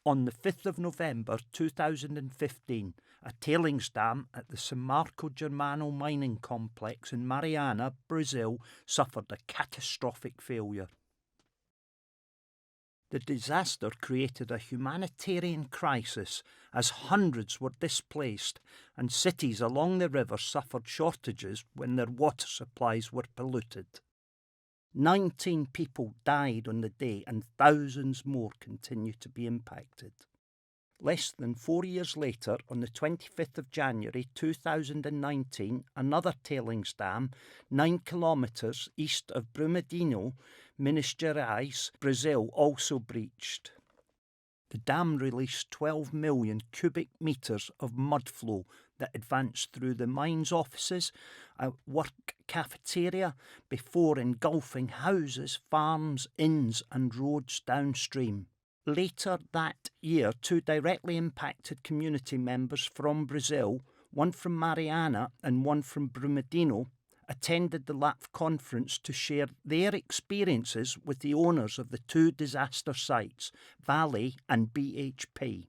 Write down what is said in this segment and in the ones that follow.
On the 5th of November 2015, a tailings dam at the San Marco Germano mining complex in Mariana, Brazil, suffered a catastrophic failure. The disaster created a humanitarian crisis as hundreds were displaced and cities along the river suffered shortages when their water supplies were polluted. 19 people died on the day and thousands more continue to be impacted. Less than 4 years later, on the 25th of January 2019, another tailings dam, 9 kilometres east of Brumadinho, Minas Gerais, Brazil, also breached. The dam released 12 million cubic metres of mud flow that advanced through the mine's offices, a work cafeteria, before engulfing houses, farms, inns and roads downstream. Later that year, 2 directly impacted community members from Brazil, one from Mariana and one from Brumadinho, attended the LAPFF conference to share their experiences with the owners of the 2 disaster sites, Vale and BHP.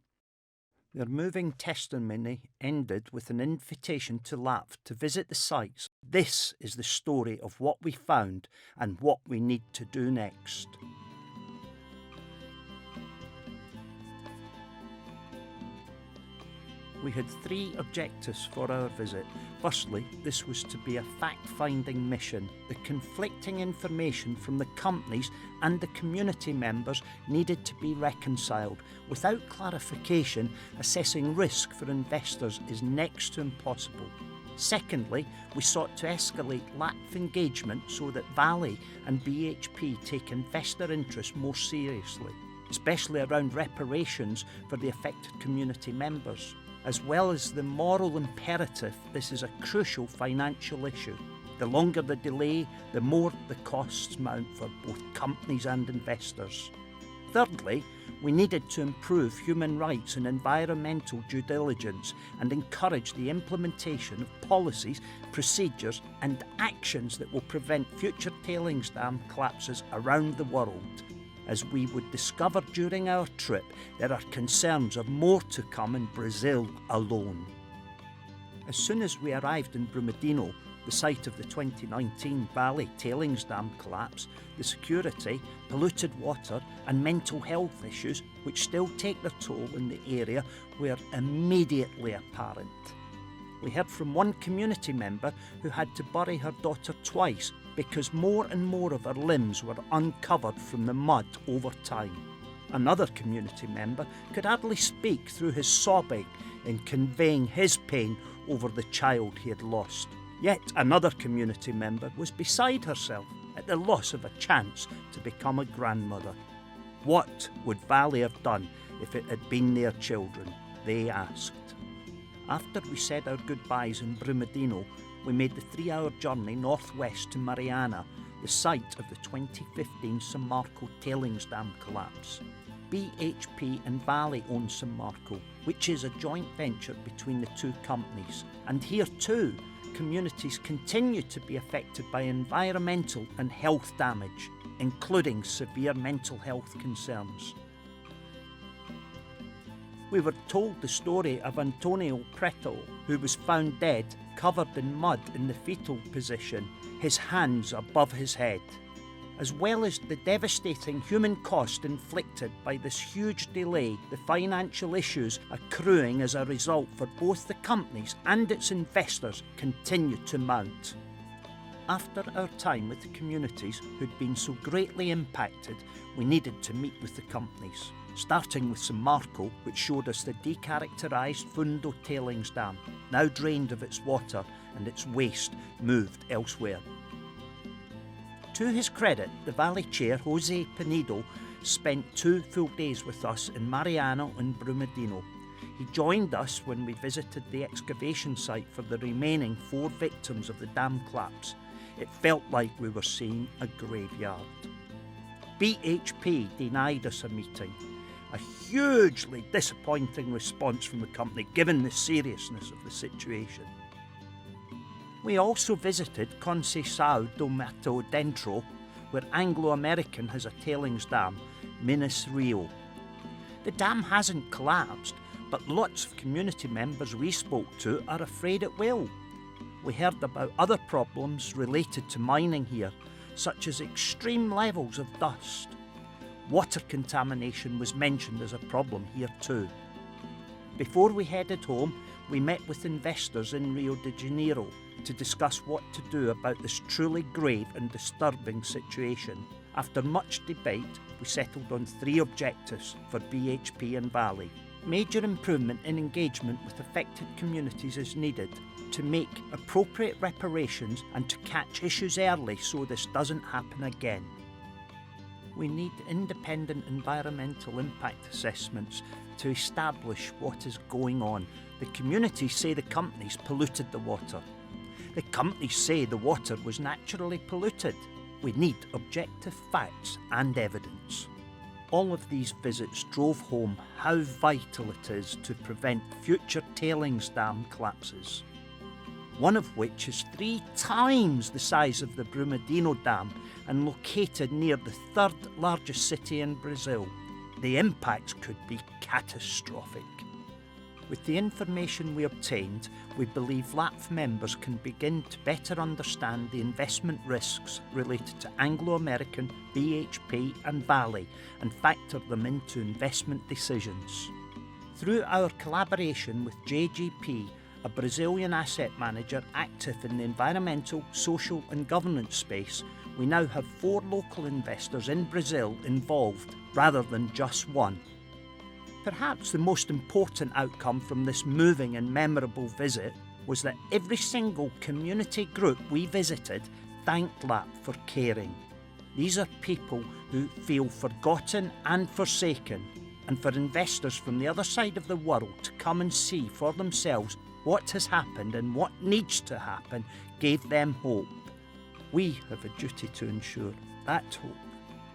Their moving testimony ended with an invitation to LAPFF to visit the sites. This is the story of what we found and what we need to do next. We had 3 objectives for our visit. Firstly, this was to be a fact-finding mission. The conflicting information from the companies and the community members needed to be reconciled. Without clarification, assessing risk for investors is next to impossible. Secondly, we sought to escalate LAPFF engagement so that Vale and BHP take investor interest more seriously, especially around reparations for the affected community members. As well as the moral imperative, this is a crucial financial issue. The longer the delay, the more the costs mount for both companies and investors. Thirdly, we needed to improve human rights and environmental due diligence and encourage the implementation of policies, procedures and actions that will prevent future tailings dam collapses around the world. As we would discover during our trip, there are concerns of more to come in Brazil alone. As soon as we arrived in Brumadinho, the site of the 2019 Vale tailings dam collapse, the security, polluted water and mental health issues, which still take their toll in the area, were immediately apparent. We heard from one community member who had to bury her daughter twice because more and more of her limbs were uncovered from the mud over time. Another community member could hardly speak through his sobbing in conveying his pain over the child he had lost. Yet another community member was beside herself at the loss of a chance to become a grandmother. What would Vale have done if it had been their children? They asked. After we said our goodbyes in Brumadinho, we made the 3-hour journey northwest to Mariana, the site of the 2015 San Marco tailings dam collapse. BHP and Vale own San Marco, which is a joint venture between the 2 companies. And here too, communities continue to be affected by environmental and health damage, including severe mental health concerns. We were told the story of Antonio Preto, who was found dead, covered in mud in the fetal position, his hands above his head, as well as the devastating human cost inflicted by this huge delay, the financial issues accruing as a result for both the companies and its investors continue to mount. After our time with the communities who'd been so greatly impacted, we needed to meet with the companies, starting with San Marco, which showed us the decharacterised Fundo tailings dam, now drained of its water and its waste moved elsewhere. To his credit, the Vale chair, Jose Pinedo, spent 2 full days with us in Mariana and Brumadinho. He joined us when we visited the excavation site for the remaining 4 victims of the dam collapse. It felt like we were seeing a graveyard. BHP denied us a meeting. A hugely disappointing response from the company given the seriousness of the situation. We also visited Conceição do Mato Dentro, where Anglo-American has a tailings dam, Minas Rio. The dam hasn't collapsed, but lots of community members we spoke to are afraid it will. We heard about other problems related to mining here, such as extreme levels of dust. Water contamination was mentioned as a problem here too. Before we headed home, we met with investors in Rio de Janeiro to discuss what to do about this truly grave and disturbing situation. After much debate, we settled on 3 objectives for BHP and Valley. Major improvement in engagement with affected communities is needed to make appropriate reparations and to catch issues early so this doesn't happen again. We need independent environmental impact assessments to establish what is going on. The communities say the companies polluted the water. The companies say the water was naturally polluted. We need objective facts and evidence. All of these visits drove home how vital it is to prevent future tailings dam collapses, one of which is 3 times the size of the Brumadinho Dam and located near the 3rd largest city in Brazil. The impacts could be catastrophic. With the information we obtained, we believe LAPFF members can begin to better understand the investment risks related to Anglo-American, BHP and Valley and factor them into investment decisions. Through our collaboration with JGP, a Brazilian asset manager active in the environmental, social and governance space, we now have 4 local investors in Brazil involved rather than just 1. Perhaps the most important outcome from this moving and memorable visit was that every single community group we visited thanked LAPFF for caring. These are people who feel forgotten and forsaken, and for investors from the other side of the world to come and see for themselves what has happened and what needs to happen gave them hope. We have a duty to ensure that hope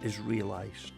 is realised.